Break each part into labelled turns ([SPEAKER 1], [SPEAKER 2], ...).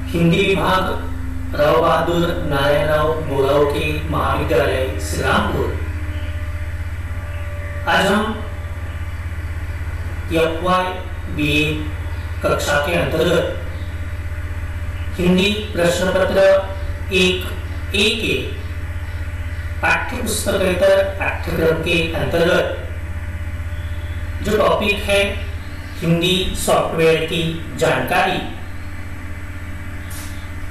[SPEAKER 1] हिंदी विभाग राव बहादुर नारायणराव मोराव के महाविद्यालय श्रीरामपुर। आज हम FY BA कक्षा के अंतर्गत हिंदी प्रश्न पत्र 1A के पाठ्य पुस्तकेतर पाठ्यक्रम के अंतर्गत जो टॉपिक है हिंदी सॉफ्टवेयर की जानकारी,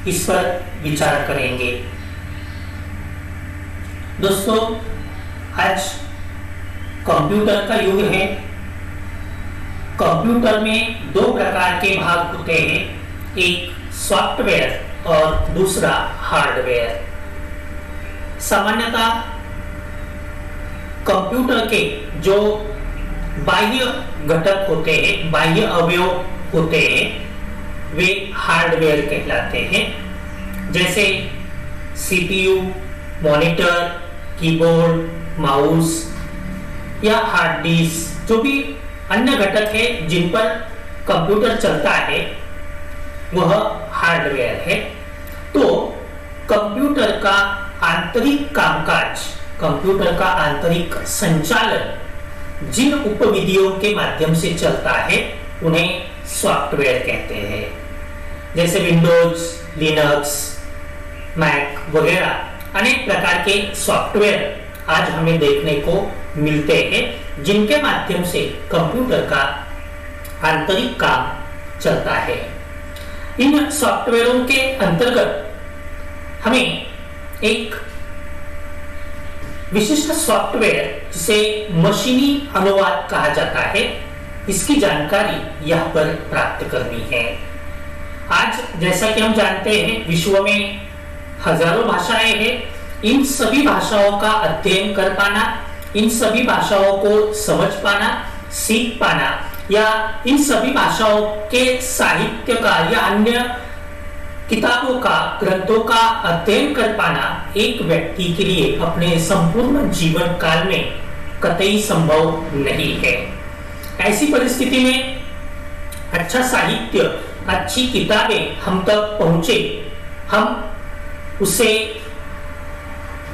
[SPEAKER 1] इस पर विचार करेंगे। दोस्तों, आज कंप्यूटर का युग है। कंप्यूटर में दो प्रकार के भाग होते हैं, एक सॉफ्टवेयर और दूसरा हार्डवेयर। सामान्यतः कंप्यूटर के जो बाह्य घटक होते हैं, बाह्य अवयव होते हैं, वे हार्डवेयर कहलाते हैं। जैसे CPU, मॉनिटर, कीबोर्ड, माउस या हार्ड डिस्क, जो भी अन्य घटक है जिन पर कंप्यूटर चलता है, वह हार्डवेयर है। तो कंप्यूटर का आंतरिक कामकाज, कंप्यूटर का आंतरिक संचालन जिन उपविधियों के माध्यम से चलता है उन्हें सॉफ्टवेयर कहते हैं। जैसे विंडोज, लिनक्स, मैक वगैरह अनेक प्रकार के सॉफ्टवेयर आज हमें देखने को मिलते हैं, जिनके माध्यम से कंप्यूटर का आंतरिक काम चलता है। इन सॉफ्टवेयरों के अंतर्गत हमें एक विशिष्ट सॉफ्टवेयर जिसे मशीनी अनुवाद कहा जाता है, इसकी जानकारी यहाँ पर प्राप्त करनी है। आज जैसा कि हम जानते हैं, विश्व में हजारों भाषाएं हैं। इन सभी भाषाओं का अध्ययन कर पाना, इन सभी भाषाओं को समझ पाना, सीख पाना या इन सभी भाषाओं के साहित्य का या अन्य किताबों का, ग्रंथों का अध्ययन कर पाना एक व्यक्ति के लिए अपने संपूर्ण जीवन काल में कतई संभव नहीं है। ऐसी परिस्थिति में अच्छा साहित्य, अच्छी किताबें हम तक पहुंचे, हम उसे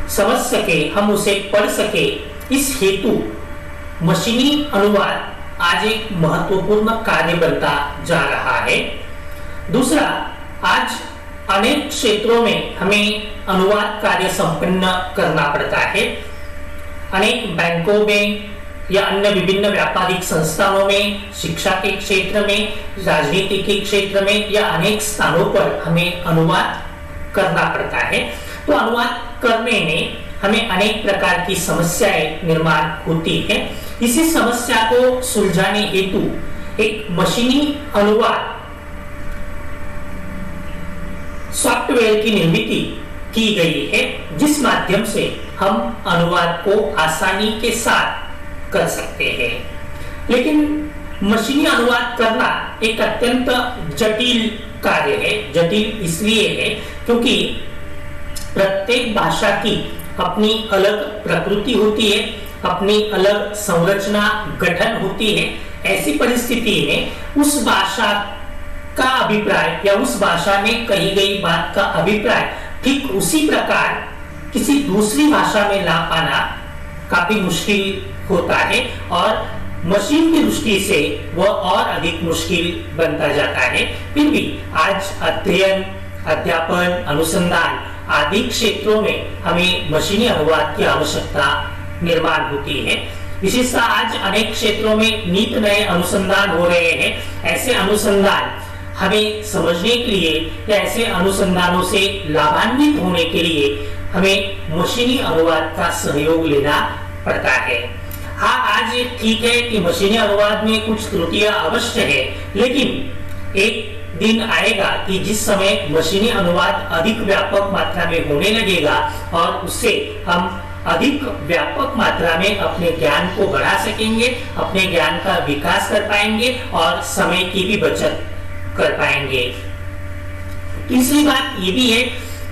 [SPEAKER 1] समझ सके, हम उसे पढ़ सके, इस हेतु मशीनी अनुवाद आज एक महत्वपूर्ण कार्य बनता जा रहा है। दूसरा, आज अनेक क्षेत्रों में हमें अनुवाद कार्य संपन्न करना पड़ता है। अनेक बैंकों में या अन्य विभिन्न व्यापारिक संस्थानों में, शिक्षा के क्षेत्र में, राजनीति के क्षेत्र में या अनेक स्थानों पर हमें अनुवाद करना पड़ता है। तो अनुवाद करने में हमें अनेक प्रकार की समस्याएं निर्माण होती है। इसी समस्या को सुलझाने हेतु एक मशीनी अनुवाद सॉफ्टवेयर की निर्मित की गई है, जिस माध्यम से हम अनुवाद को आसानी के साथ कर सकते हैं। लेकिन मशीनी अनुवाद करना एक अत्यंत जटिल कार्य है। जटिल इसलिए है क्योंकि प्रत्येक भाषा की अपनी अलग प्रकृति होती है, अपनी अलग संरचना, गठन होती है। ऐसी परिस्थिति में उस भाषा का अभिप्राय या उस भाषा में कही गई बात का अभिप्राय ठीक उसी प्रकार किसी दूसरी भाषा में ला पाना काफी मुश्किल होता है और मशीन की दृष्टि से वह और अधिक मुश्किल बनता जाता है। फिर भी आज अध्ययन, अध्यापन, अनुसंधान आदि क्षेत्रों में हमें मशीनी अनुवाद की आवश्यकता निर्माण होती है। विशेषतः आज अनेक क्षेत्रों में नित नए अनुसंधान हो रहे हैं। ऐसे अनुसंधान हमें समझने के लिए या ऐसे अनुसंधानों से लाभान्वित होने के लिए हमें मशीनी अनुवाद का सहयोग लेना पड़ता है। हाँ, आज ठीक है कि मशीनी अनुवाद में कुछ त्रुटियां अवश्य है, लेकिन एक दिन आएगा कि जिस समय मशीनी अनुवाद अधिक व्यापक मात्रा में होने लगेगा और उससे हम अधिक व्यापक मात्रा में अपने ज्ञान को बढ़ा सकेंगे, अपने ज्ञान का विकास कर पाएंगे और समय की भी बचत कर पाएंगे। तीसरी बात ये भी है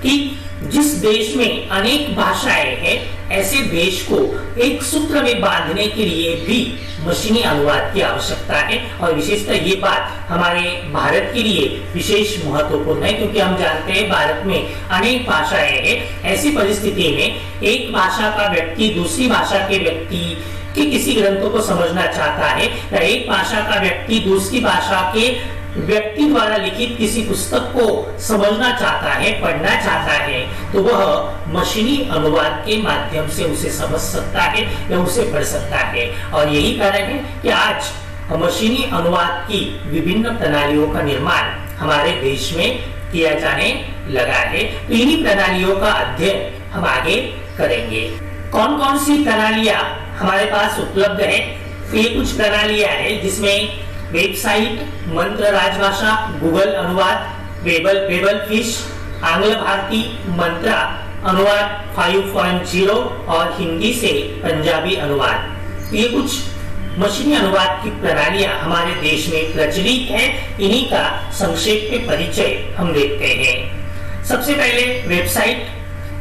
[SPEAKER 1] कि जिस देश में अनेक भाषाएं हैं, ऐसे देश को एक सूत्र में बांधने के लिए भी मशीनी अनुवाद की आवश्यकता है। और विशेषतः ये बात हमारे भारत के लिए विशेष महत्वपूर्ण है, क्योंकि हम जानते हैं भारत में अनेक भाषाएं हैं। ऐसी परिस्थिति में एक भाषा का व्यक्ति दूसरी भाषा के व्यक्ति के किसी ग्रंथों को समझना चाहता है, या एक भाषा का व्यक्ति दूसरी भाषा के व्यक्ति द्वारा लिखित किसी पुस्तक को समझना चाहता है, पढ़ना चाहता है, तो वह मशीनी अनुवाद के माध्यम से उसे समझ सकता है या उसे पढ़ सकता है। और यही कारण है कि आज मशीनी अनुवाद की विभिन्न प्रणालियों का निर्माण हमारे देश में किया जाने लगा है। तो इन्हीं प्रणालियों का अध्ययन हम आगे करेंगे। कौन कौन सी प्रणालियां हमारे पास उपलब्ध है? तो ये कुछ प्रणालियां हैं जिसमें वेबसाइट, मंत्र राजभाषा, गूगल अनुवाद, वेबल फिश, आंग्ल भारती, मंत्रा अनुवाद 5.0 और हिंदी से पंजाबी अनुवाद। ये कुछ मशीनी अनुवाद की प्रणालियां हमारे देश में प्रचलित है। इन्हीं का संक्षेप में परिचय हम देखते हैं। सबसे पहले वेबसाइट।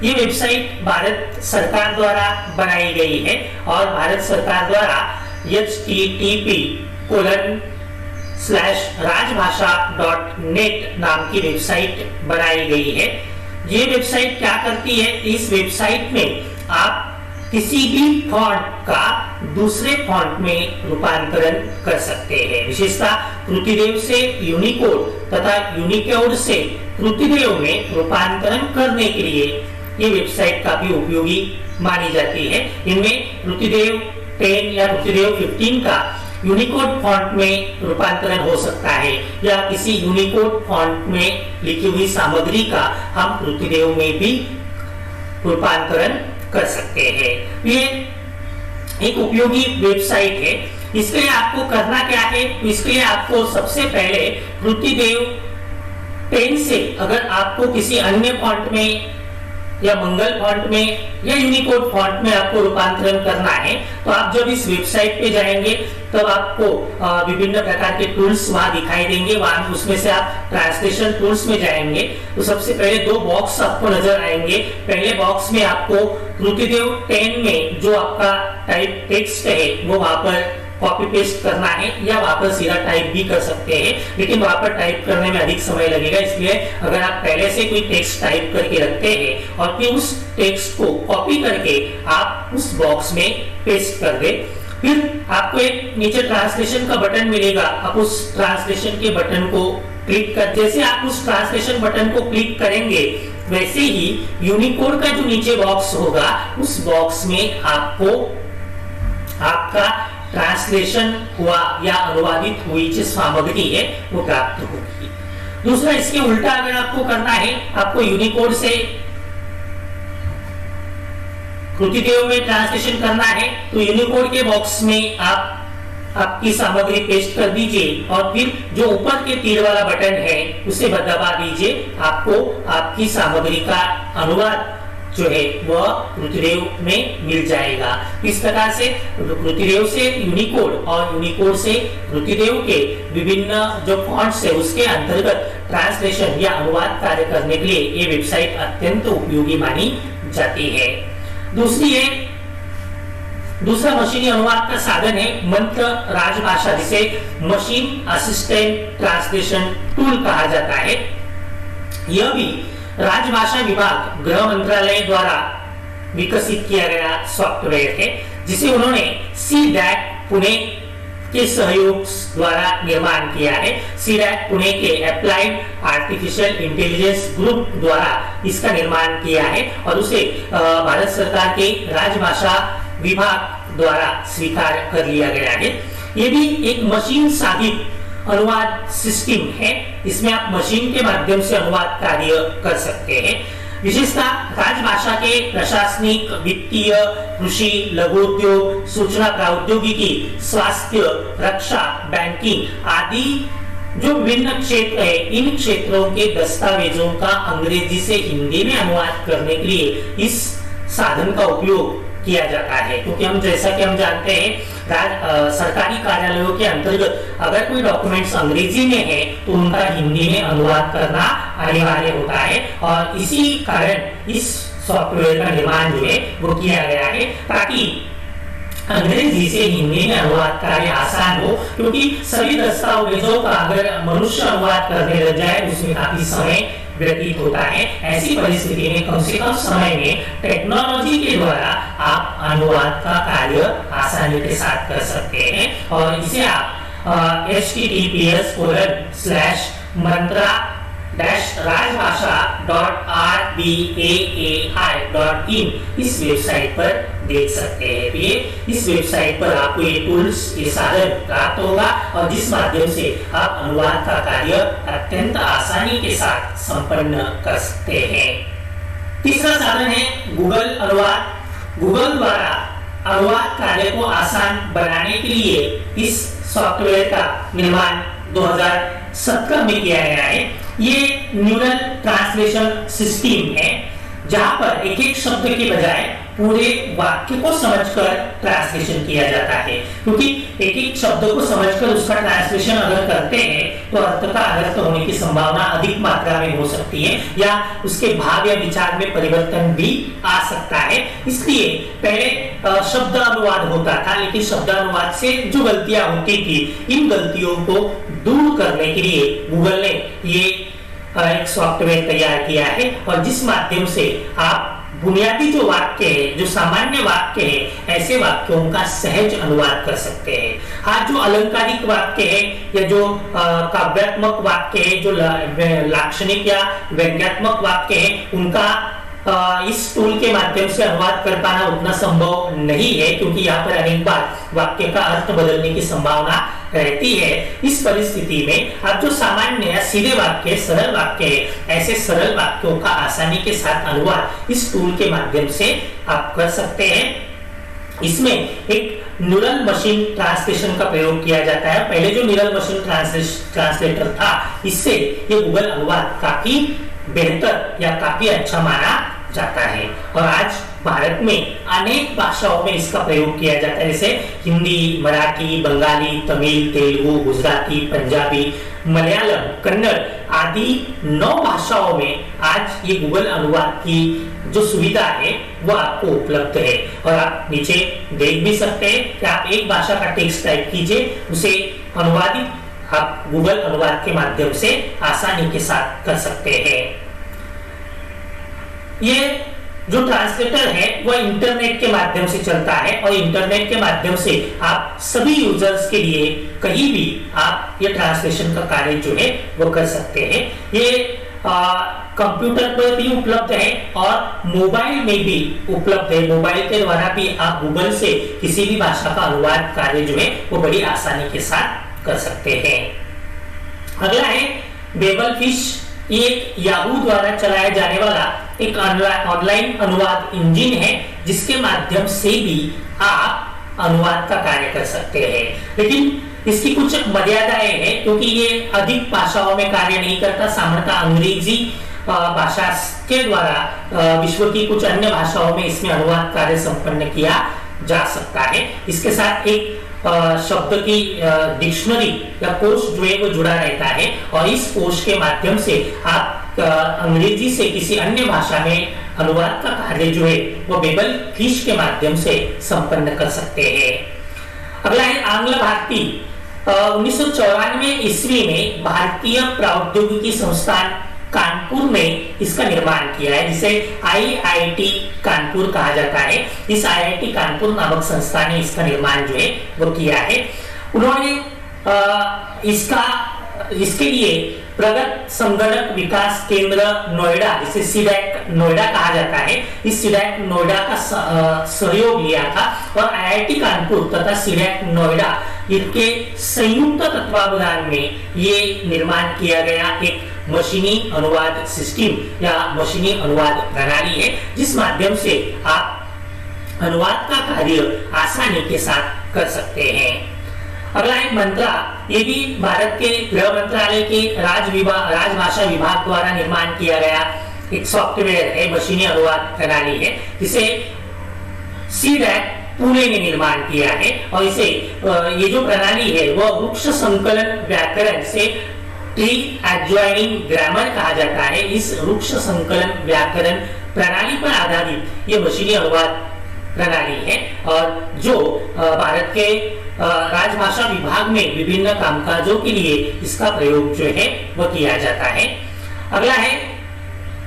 [SPEAKER 1] ये वेबसाइट भारत सरकार द्वारा बनाई गई है और भारत सरकार द्वारा http://rajbhasha.net नाम की वेबसाइट बनाई गई है। ये वेबसाइट क्या करती है? इस वेबसाइट में आप किसी भी फॉन्ट का दूसरे फॉन्ट में रूपांतरण कर सकते हैं। विशेषता कृतिदेव से यूनिकोड तथा यूनिकोड से कृतिदेव में रूपांतरण करने के लिए ये वेबसाइट काफी उपयोगी मानी जाती है। इनमें कृतिदेव 10 या कृतिदेव 15 का यूनिकोड फॉन्ट में रूपांतरण हो सकता है, या किसी यूनिकोड फॉन्ट में लिखी हुई सामग्री का हम कृतिदेव में भी रूपांतरण कर सकते हैं। ये एक उपयोगी वेबसाइट है। इसके लिए आपको करना क्या है? इसके लिए आपको सबसे पहले कृतिदेव 10 से अगर आपको किसी अन्य फॉन्ट में या मंगल फॉन्ट में या यूनिकोड फॉन्ट में आपको रूपांतरण करना है, तो आप जब इस वेबसाइट पे जाएंगे तब आपको विभिन्न प्रकार के टूल्स वहां दिखाई देंगे। वहां उसमें से आप ट्रांसलेशन टूल्स में जाएंगे तो सबसे पहले दो बॉक्स आपको नजर आएंगे। पहले बॉक्स में आपको कृतिदेव 10 में जो आपका टाइप टेक्स्ट है वो वहां पर कॉपी पेस्ट करना है, या वहां पर सीधा टाइप भी कर सकते हैं, लेकिन वहां पर टाइप करने में अधिक समय लगेगा। इसलिए अगर आप पहले से कोई टेक्स्ट टाइप करके रखते हैं और फिर उस टेक्स्ट को कॉपी करके आप उस बॉक्स में पेस्ट कर दे, फिर आपको एक नीचे ट्रांसलेशन का बटन मिलेगा। आप उस ट्रांसलेशन के बटन को क्लिक कर, जैसे आप उस ट्रांसलेशन बटन को क्लिक करेंगे वैसे ही यूनिकोड का जो नीचे बॉक्स होगा उस बॉक्स में आपको आपका ट्रांसलेशन हुआ या अनुवादित हुई जो सामग्री है वो प्राप्त होगी। दूसरा, इसके उल्टा अगर आपको करना है, आपको यूनिकोड से कृतिदेव में ट्रांसलेशन करना है, तो यूनिकोड के बॉक्स में आप आपकी सामग्री पेस्ट कर दीजिए और फिर जो ऊपर के तीर वाला बटन है उसे दबा दीजिए। आपको आपकी सामग्री का अनुवाद जो है वह कृतिदेव में मिल जाएगा। इस प्रकार से कृतिदेव से यूनिकोड और यूनिकोड से कृतिदेव के विभिन्न जो फॉन्ट्स है उसके अंतर्गत ट्रांसलेशन या अनुवाद कार्य करने के लिए ये वेबसाइट अत्यंत उपयोगी मानी जाती है। दूसरा मशीनी अनुवाद का साधन है मंत्र राजभाषा, जिसे मशीन असिस्टेंट ट्रांसलेशन टूल कहा जाता है। यह भी राजभाषा विभाग गृह मंत्रालय द्वारा विकसित किया गया सॉफ्टवेयर है, जिसे उन्होंने CDAC पुणे के सहयोग द्वारा निर्माण किया है। CDAC पुणे के अप्लाइड आर्टिफिशियल इंटेलिजेंस ग्रुप द्वारा इसका निर्माण किया है और उसे भारत सरकार के राजभाषा विभाग द्वारा स्वीकार कर लिया गया है। ये भी एक मशीन साधित अनुवाद सिस्टम है। इसमें आप मशीन के माध्यम से अनुवाद कार्य कर सकते हैं। विशेषता राजभाषा के प्रशासनिक, वित्तीय, कृषि, लघु उद्योग, सूचना प्रौद्योगिकी, स्वास्थ्य, रक्षा, बैंकिंग आदि जो विभिन्न क्षेत्र है, इन क्षेत्रों के दस्तावेजों का अंग्रेजी से हिंदी में अनुवाद करने के लिए इस साधन का उपयोग किया जाता है। क्योंकि हम जैसा कि हम जानते हैं सरकारी कार्यालयों के अंतर्गत अगर कोई डॉक्यूमेंट्स अंग्रेजी में है तो उनका हिंदी में अनुवाद करना अनिवार्य होता है, और इसी कारण इस सॉफ्टवेयर का निर्माण जो है वो किया गया है ताकि अंग्रेजी से हिंदी में अनुवाद कार्य आसान हो, क्योंकि सभी दस्तावेजों का अगर मनुष्य अनुवाद करने लग जाए उसमें काफी समय व्यतीत होता है। ऐसी परिस्थिति में कम से कम समय में टेक्नोलॉजी के द्वारा आप अनुवाद का कार्य आसानी के साथ कर सकते हैं, और इसे आप https://mantra-rajbhasha.rbaai.in इस वेबसाइट पर देख सकते हैं। ये इस वेबसाइट पर आपको ये टूल्स, ये साधन प्राप्त होगा, और जिस माध्यम से आप अनुवाद का कार्य अत्यंत आसानी के साथ संपन्न कर सकते हैं। तीसरा साधन है गूगल अनुवाद। गूगल द्वारा अनुवाद कार्य को आसान बनाने के लिए इस सॉफ्टवेयर का निर्माण 2017 में किया गया है। ये न्यूरल ट्रांसलेशन सिस्टम है जहां पर एक एक शब्द के बजाय पूरे वाक्य को समझकर ट्रांसलेशन किया जाता है, क्योंकि एक एक शब्द को समझकर उसका ट्रांसलेशन अगर करते हैं तो अर्थ का अनर्थ होने की संभावना अधिक मात्रा में हो सकती है, या उसके भाव या विचार में परिवर्तन भी आ सकता है। इसलिए पहले शब्द अनुवाद होता था, लेकिन शब्द अनुवाद से जो गलतियां होती थी, इन गलतियों को दूर करने के लिए गूगल ने ये एक सॉफ्टवेयर तैयार किया है, और जिस माध्यम से आप बुनियादी जो वाक्य है, जो सामान्य वाक्य है, ऐसे वाक्यों का सहज अनुवाद कर सकते हैं। हाँ, जो अलंकारिक वाक्य है या जो काव्यात्मक वाक्य है, जो लाक्षणिक या व्यंग्यात्मक वाक्य है, उनका इस टूल के माध्यम से अनुवाद कर पाना उतना संभव नहीं है, क्योंकि यहाँ पर अनेक बार वाक्य का अर्थ बदलने की संभावना रहती है। इस परिस्थिति में आप जो सामान्य या सीधे वाक्य, सरल वाक्य है, ऐसे सरल वाक्यों का आसानी के साथ अनुवाद इस टूल के माध्यम से आप कर सकते हैं। इसमें एक न्यूरल मशीन ट्रांसलेशन का प्रयोग किया जाता है। पहले जो न्यूरल मशीन ट्रांसलेटर था, इससे ये गूगल अनुवाद काफी बेहतर या काफी अच्छा माना जाता है, और आज भारत में अनेक भाषाओं में इसका प्रयोग किया जाता है, जैसे हिंदी, मराठी, बंगाली, तमिल, तेलुगु, गुजराती, पंजाबी, मलयालम, कन्नड़ आदि 9 भाषाओं में आज ये गूगल अनुवाद की जो सुविधा है वो आपको उपलब्ध है। और आप नीचे देख भी सकते हैं कि आप एक भाषा का टेक्स्ट टाइप कीजिए, उसे अनुवादित आप गूगल अनुवाद के माध्यम से आसानी के साथ कर सकते हैं। ये जो ट्रांसलेटर है वो इंटरनेट के माध्यम से चलता है, और इंटरनेट के माध्यम से आप सभी यूजर्स के लिए कहीं भी आप ये ट्रांसलेशन का कार्य जो है वो कर सकते हैं। ये कंप्यूटर पर भी उपलब्ध है और मोबाइल में भी उपलब्ध है। मोबाइल के द्वारा भी आप गूगल से किसी भी भाषा का अनुवाद कार्य जो है वो बड़ी आसानी के साथ कर सकते हैं। अगला है बेबल फिश। ये एक याहू द्वारा चलाया जाने वाला एक ऑनलाइन अनुवाद इंजन है, जिसके माध्यम से भी आप अनुवाद का कार्य कर सकते हैं। लेकिन इसकी कुछ मर्यादाएं हैं, क्योंकि ये अधिक भाषाओं में कार्य नहीं करता। सामान्यतः अंग्रेजी भाषा के द्वारा विश्व की कुछ अन्य भाषाओं में इसमें अनुवाद कार्य संपन्न किया जा सकता है। इसके साथ एक शब्द की डिक्शनरी या कोश जो है वो जुड़ा रहता है, और इस कोश के माध्यम से आप अंग्रेजी से किसी अन्य भाषा में अनुवाद का कार्य जो है वो बेबल फिश के माध्यम से संपन्न कर सकते हैं। अगला है आंग्ल भारती। 1994 ईस्वी में भारतीय प्रौद्योगिकी संस्थान कानपुर ने इसका निर्माण किया है, जिसे IIT कानपुर कहा जाता है। इस IIT कानपुर नामक संस्था ने इसका निर्माण जो है वो किया है। उन्होंने इसके लिए प्रगत संगणक विकास केंद्र नोएडा, जिसे सीडैक नोएडा कहा जाता है, इस सीडैक नोएडा का सहयोग लिया था, और IIT कानपुर तथा सीडैक नोएडा इनके संयुक्त तत्वावधान में ये निर्माण किया गया एक मशीनी अनुवाद सिस्टम या मशीनी अनुवाद प्रणाली है, जिस माध्यम से आप अनुवाद का कार्य आसानी के साथ कर सकते हैं। अगला है मंत्रा। ये भी भारत के गृह मंत्रालय के राजभाषा विभाग द्वारा निर्माण किया गया एक सॉफ्टवेयर है, मशीनी अनुवाद प्रणाली है, जिसे सीडैक पुणे ने निर्माण किया है और इसे ये जो प्रणाली है वह वृक्ष संकलन व्याकरण से ट्री एडजॉइनिंग ग्रामर कहा जाता है। इस वृक्ष संकलन व्याकरण प्रणाली पर आधारित ये मशीनी अनुवाद प्रणाली है और जो भारत के राजभाषा विभाग में विभिन्न कामकाजों के लिए इसका प्रयोग जो है वह किया जाता है। अगला है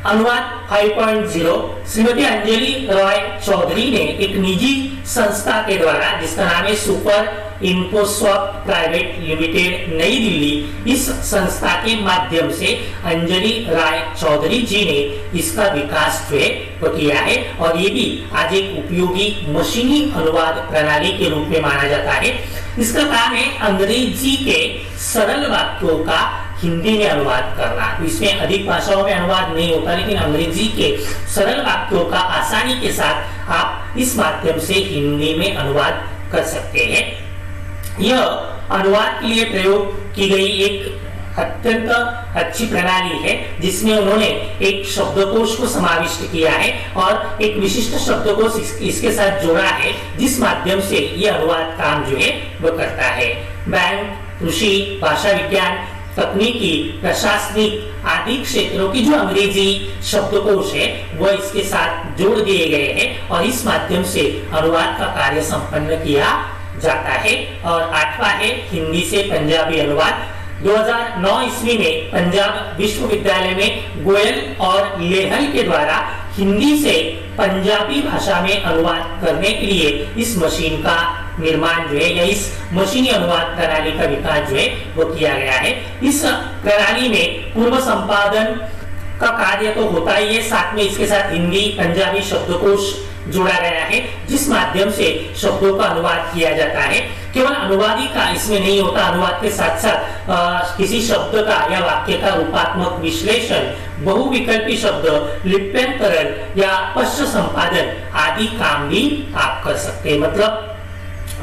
[SPEAKER 1] अनुवाद 5.0। श्रीमती अंजलि रॉय चौधरी ने एक निजी संस्था के द्वारा, जिसका नाम है सुपर इन्फोसॉफ्ट प्राइवेट लिमिटेड नई दिल्ली, इस संस्था के माध्यम से अंजलि राय चौधरी जी ने इसका विकास जो है वो किया है और ये भी आज एक उपयोगी मशीनी अनुवाद प्रणाली के रूप में माना जाता है। इसका काम है अंग्रेजी के सरल वाक्यों का हिंदी में अनुवाद करना। इसमें अधिक भाषाओं में अनुवाद नहीं होता, लेकिन अंग्रेजी के सरल वाक्यों का आसानी के साथ आप इस माध्यम से हिंदी में अनुवाद कर सकते हैं। यह अनुवाद के लिए प्रयोग की गई एक अत्यंत अच्छी प्रणाली है, जिसमें उन्होंने एक शब्दकोश को समाविष्ट किया है और एक विशिष्ट शब्दकोश इसके साथ जोड़ा है, जिस माध्यम से यह अनुवाद काम जो है वह करता है। बैंक, कृषि, भाषा विज्ञान, तकनीकी, प्रशासनिक आदि क्षेत्रों की जो अंग्रेजी शब्दकोश है वह इसके साथ जोड़ दिए गए हैं और इस माध्यम से अनुवाद का कार्य संपन्न किया जाता है। और 8वां है हिंदी से पंजाबी अनुवाद। 2009 ईस्वी में पंजाब विश्वविद्यालय में गोयल और लेहल के द्वारा हिंदी से पंजाबी भाषा में अनुवाद करने के लिए इस मशीन का निर्माण जो है या इस मशीनी अनुवाद प्रणाली का विकास जो है वो किया गया है। इस प्रणाली में पूर्व संपादन का कार्य तो होता ही है, साथ में इसके साथ हिंदी पंजाबी शब्दकोश जोड़ा गया है, जिस माध्यम से शब्दों का अनुवाद किया जाता है। केवल अनुवाद ही का इसमें नहीं होता, अनुवाद के साथ साथ किसी शब्द का या वाक्य का रूपात्मक विश्लेषण, बहुविकल्पी शब्द, लिप्यंतरण या पश्च संपादन आदि काम भी आप कर सकते हैं। मतलब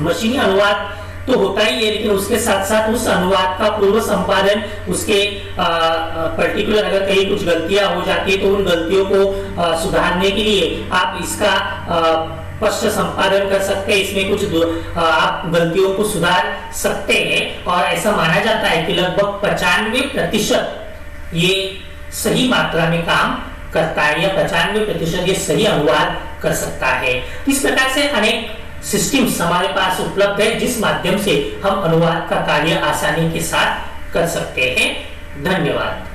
[SPEAKER 1] मशीनी अनुवाद तो होता ही है, लेकिन उसके साथ साथ उस अनुवाद का पूर्व संपादन, उसके पर्टिकुलर अगर कहीं कुछ गलतियां हो जाती है तो उन गलतियों को सुधारने के लिए आप इसका पश्च संपादन कर सकते हैं। इसमें कुछ आप गलतियों को सुधार सकते हैं और ऐसा माना जाता है कि लगभग 95% ये सही मात्रा में काम करता है या 95% ये सही अनुवाद कर सकता है। इस प्रकार से अनेक सिस्टम्स हमारे पास उपलब्ध है, जिस माध्यम से हम अनुवाद का कार्य आसानी के साथ कर सकते हैं। धन्यवाद।